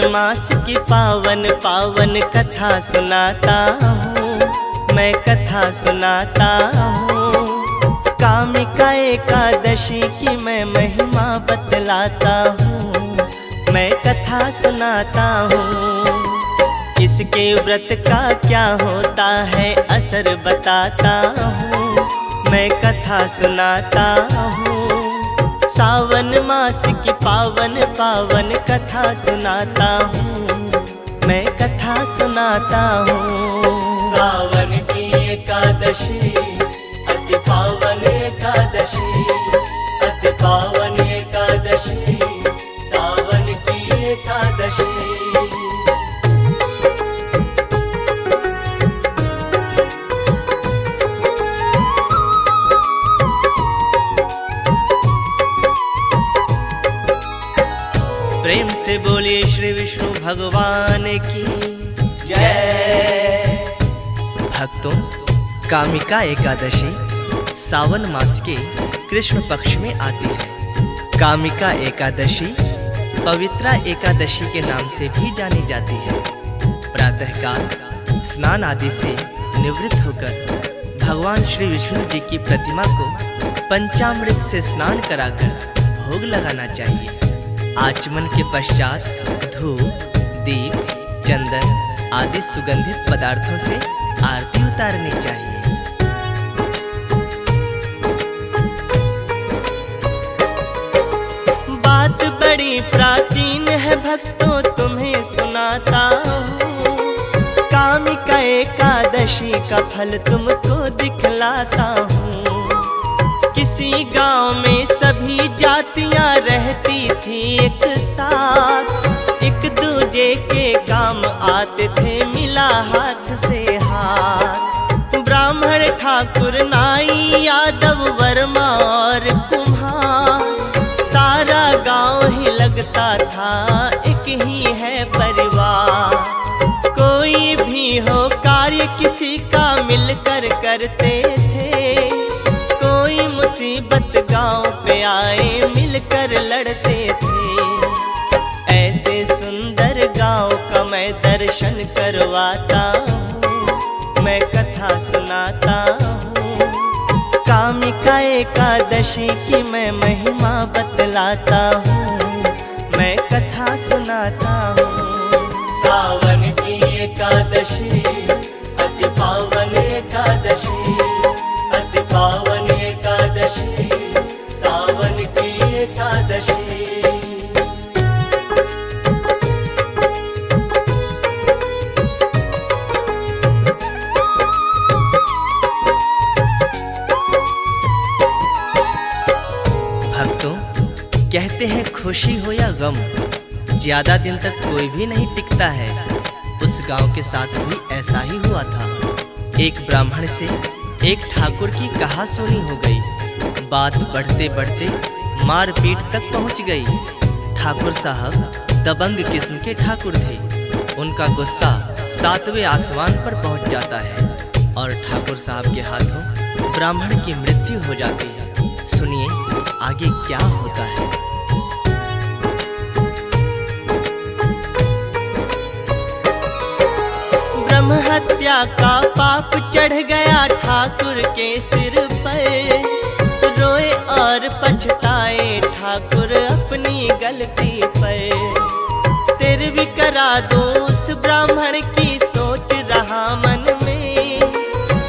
मास की पावन पावन कथा सुनाता हूँ, मैं कथा सुनाता हूँ। कामिका एकादशी की मैं महिमा बतलाता हूँ, मैं कथा सुनाता हूँ। इसके व्रत का क्या होता है असर बताता हूँ, मैं कथा सुनाता हूँ। सावन मास की पावन पावन कथा सुनाता हूँ, मैं कथा सुनाता हूँ। सावन की एकादशी अति पावन एकादशी, अति पावन एकादशी, सावन की एकादशी। प्रेम से बोलिए श्री विष्णु भगवान की जय। भक्तों, कामिका एकादशी सावन मास के कृष्ण पक्ष में आती है। कामिका एकादशी पवित्रा एकादशी के नाम से भी जानी जाती है। प्रातःकाल स्नान आदि से निवृत्त होकर भगवान श्री विष्णु जी की प्रतिमा को पंचामृत से स्नान कराकर भोग लगाना चाहिए। आचमन के पश्चात धूप, दीप, चंदन आदि सुगंधित पदार्थों से आरती उतारनी चाहिए। बात बड़ी प्राचीन है भक्तों, तुम्हें सुनाता हूँ। कामिका एकादशी का फल तुमको दिखलाता हूँ। किसी गांव में सभी जातियां रहती थी एक साथ, एक दूजे के काम आते थे मिला हाथ से हाथ। ब्राह्मण, ठाकुर, नाई, यादव, वर्मा और कुम्हार, सारा गांव ही लगता था एक ही है परिवार। कोई भी हो कार्य किसी का मिलकर करते थे, कोई मुसीबत गांव पे आए मिलकर लड़ते थे। ऐसे सुंदर गांव का मैं दर्शन करवाता हूँ, मैं कथा सुनाता हूँ। कामिका एकादशी की मैं महिमा बतलाता हूँ, मैं कथा सुनाता हूँ। सावन की एकादशी अति पावन एकादशी, अति पावन एकादशी, सावन की एकादशी। भक्तों, कहते हैं खुशी हो या गम, ज्यादा दिन तक कोई भी नहीं टिकता है। उस गांव के साथ भी ऐसा ही हुआ था। एक ब्राह्मण से एक ठाकुर की कहासुनी हो गई। बात बढ़ते बढ़ते मारपीट तक पहुंच गई। ठाकुर साहब दबंग किस्म के ठाकुर थे। उनका गुस्सा 7वें आसमान पर पहुंच जाता है और ठाकुर साहब के हाथों ब्राह्मण की मृत्यु हो जाती है। सुनिए आगे क्या होता है। ब्रह्म हत्या का पाप चढ़ गया ठाकुर के सिर पर। रोए और पछताए ठाकुर अपनी गलती पर। तेरे भी करा दो उस ब्राह्मण की सोच रहा मन में।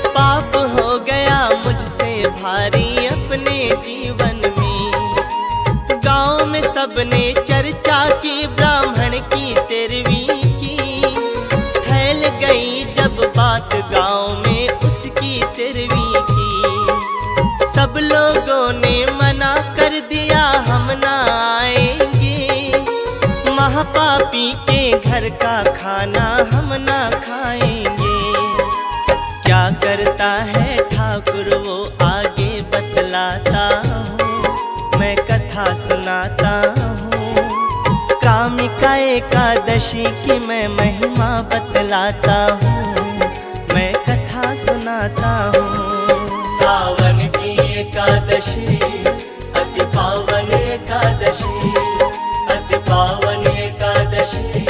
पाप हो गया मुझसे भारी अपने जीवन में। गांव में सबने चर्चा की ब्राह्मण की तेरवी की। फैल गई जब बात गांव में उसकी तेरवी की। सब लोगों ने मना कर दिया हम ना आएंगे। महापापी के घर का खाना हम ना खाएंगे। क्या करता है ठाकुर वो आगे बतलाता हूँ, मैं कथा सुनाता हूँ। कामिका एकादशी की मैं महिमा बतलाता हूँ, मैं कथा सुनाता हूँ। सावन की एकादशी अति पावन एकादशी, अति पावन एकादशी,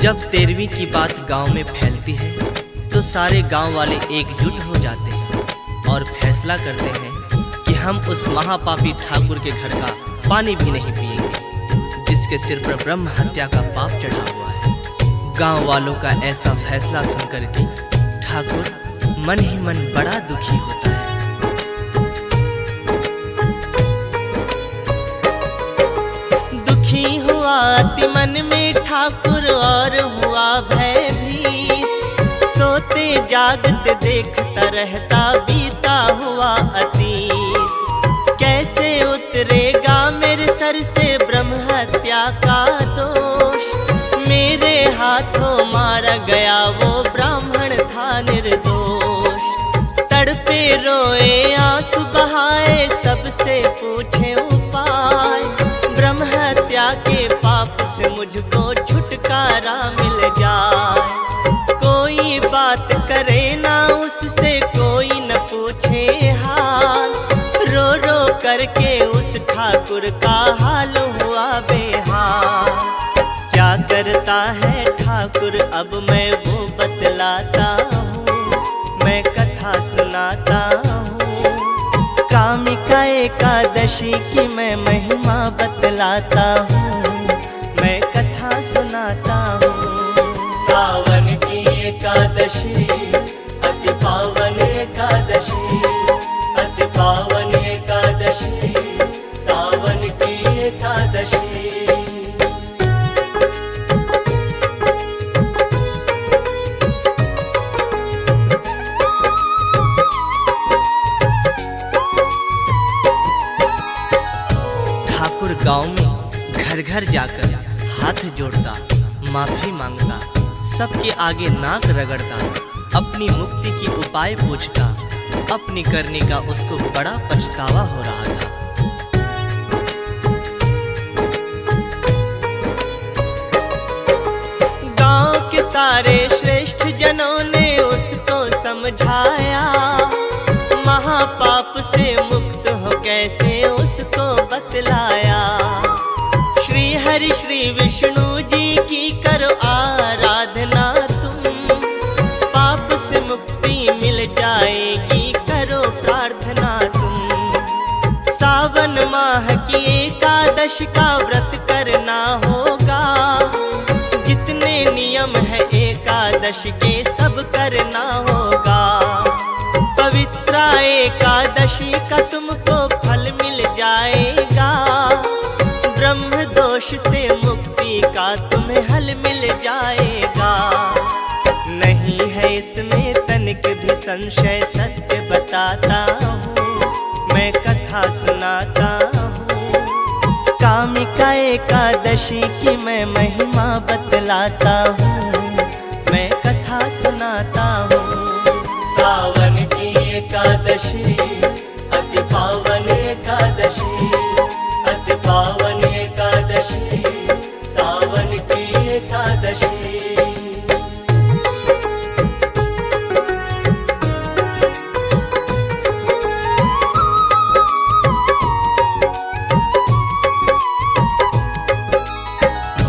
जब 13वीं की बात गांव में फैलती है तो सारे गांव वाले एकजुट हो जाते हैं और फैसला करते हैं कि हम उस महापापी ठाकुर के घर का पानी भी नहीं पिएंगे जिसके सिर पर ब्रह्म हत्या का पाप चढ़ा हुआ है। गांव वालों का ऐसा फैसला सुनकर के ठाकुर मन ही मन बड़ा दुखी होता है। दुखी हुआ अति मन में ठाकुर और हुआ भयभीत, सोते जागते देखता रहता बीता हुआ अतीत। कैसे उतरेगा मेरे सर से ब्रह्म हत्या का दोष, मेरे हाथों मारा गया वो ब्राह्मण था निर्दोष। तड़पे रोए आंसू बहाए सबसे पूछे उपाय, ब्रह्म हत्या के पाप से मुझको छुटकारा मिल जाए। कोई बात करे ना उससे कोई न पूछे हाल, रो रो करके उस ठाकुर का हाल हुआ बेहाल। क्या करता है ठाकुर अब मैं वो बतलाता हूँ, मैं कथा सुनाता हूँ। कामिका एकादशी की मैं महिमा बतलाता हूँ, मैं कथा सुनाता हूँ। सावन की एकादशी अति पावन एकादशी, अति पावन एकादशी, सावन की एकादशी। ठाकुर गांव में घर घर जाकर हाथ जोड़ता, माफी मांगता, सबके आगे नाक रगड़ता, अपनी मुक्ति की उपाय पूछता। अपनी करने का उसको बड़ा पछतावा हो रहा था। गांव के सारे श्रेष्ठ जनों ने उसको समझाया, महापाप से मुक्त हो कैसे उसको बतलाया। श्री हरि श्री विष्णु जी की करो आराधना तुम, पाप से मुक्ति मिल जाएगी करो प्रार्थना तुम। सावन माह की एकादश का व्रत करना होगा, जितने नियम है एकादश के सब करना होगा। पवित्रा एकादशी का तुमको फल मिल जाएगा, ब्रह्म दोष से मुक्ति का तुम्हें हल मिल जाएगा। नहीं है इसमें तनिक भी संशय, सत्य बताता हूँ, मैं कथा सुनाता हूँ। कामिका एकादशी की मैं महिमा बतलाता हूँ, मैं कथा सुनाता हूँ। सावन की एकादशी अति पावन एकादशी, अति पावन एकादशी, सावन की एकादशी।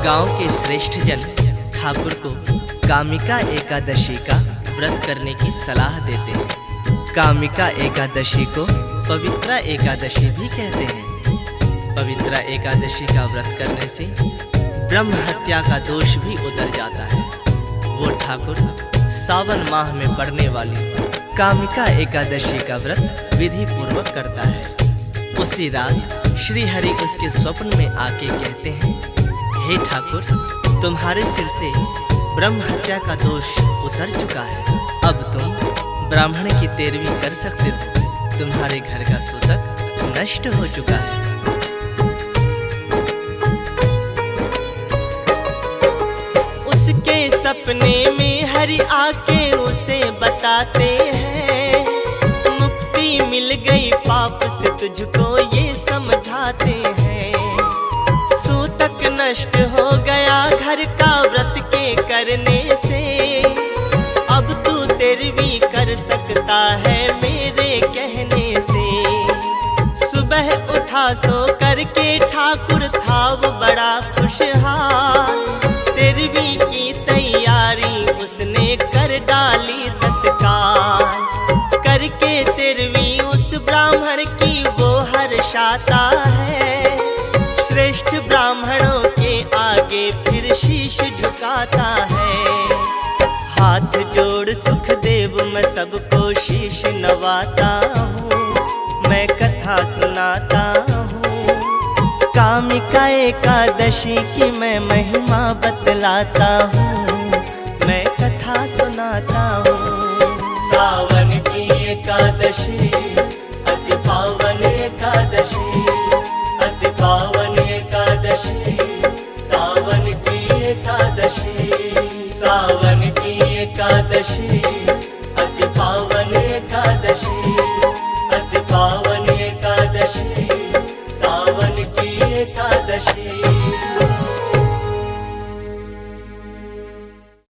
गांव के श्रेष्ठ जन ठाकुर को कामिका एकादशी का व्रत करने की सलाह देते हैं। कामिका एकादशी को पवित्रा एकादशी भी कहते हैं। पवित्रा एकादशी का व्रत करने से ब्रह्म हत्या का दोष भी उतर जाता है। वो ठाकुर सावन माह में पड़ने वाली कामिका एकादशी का व्रत विधि पूर्वक करता है। उसी रात श्री हरि उसके स्वप्न में आके कहते हैं, हे ठाकुर, तुम्हारे सिर से ब्रह्म हत्या का दोष उतर चुका है। अब तुम ब्राह्मण की 13वीं कर सकते हो। तुम्हारे घर का सूतक नष्ट हो चुका है। उसके सपने में हरि आके उसे बताते हैं, मुक्ति मिल गई पाप से तुझको ये समझाते हैं। सूतक नष्ट हो गया घर का व्रत के करने से, अब तू 13वीं कर सकता है मेरे कहने से। सुबह उठा सो करके ठाकुर था वो बड़ा खुशहाल, 13वीं की एकादशी की मैं महिमा बतलाता हूँ, मैं कथा सुनाता हूँ। सावन की एकादशी अति पावन एकादशी, अति पावन एकादशी, सावन की एकादशी, सावन की